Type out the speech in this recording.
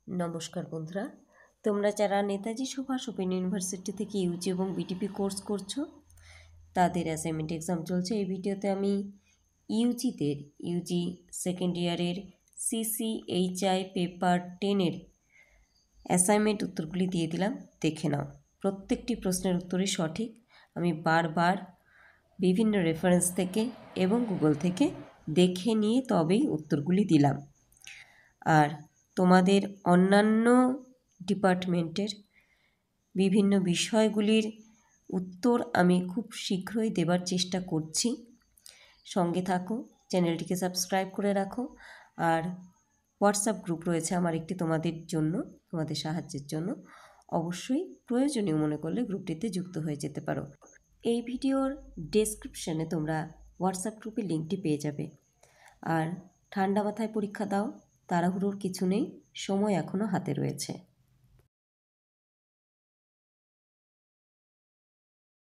নমস্কার বন্ধুরা, তোমরা যারা নেতাজি সুভাষ ওপেন ইউনিভার্সিটি থেকে ইউজি এবং বিটিপি কোর্স করছো তাদের অ্যাসাইনমেন্ট এক্সাম চলছে। এই ভিডিওতে আমি ইউজি সেকেন্ড ইয়ারের CCHI পেপার 10-এর অ্যাসাইনমেন্ট উত্তরগুলি দিয়ে দিলাম, দেখে নাও। প্রত্যেকটি প্রশ্নের উত্তরই সঠিক। আমি বারবার বিভিন্ন রেফারেন্স থেকে এবং গুগল থেকে দেখে নিয়ে তবেই উত্তরগুলি দিলাম। আর তোমাদের অন্যান্য ডিপার্টমেন্টের বিভিন্ন বিষয়গুলির উত্তর আমি খুব শীঘ্রই দেবার চেষ্টা করছি। সঙ্গে থাকো, চ্যানেলটিকে সাবস্ক্রাইব করে রাখো। আর হোয়াটসঅ্যাপ গ্রুপ রয়েছে আমার একটি তোমাদের জন্য, তোমাদের সাহায্যের জন্য। অবশ্যই প্রয়োজনীয় মনে করলে গ্রুপটিতে যুক্ত হয়ে যেতে পারো। এই ভিডিওর ডেসক্রিপশনে তোমরা হোয়াটসঅ্যাপ গ্রুপের লিঙ্কটি পেয়ে যাবে। আর ঠান্ডা মাথায় পরীক্ষা দাও, তাড়াহুড়োর কিছু নেই, সময় এখনও হাতে রয়েছে।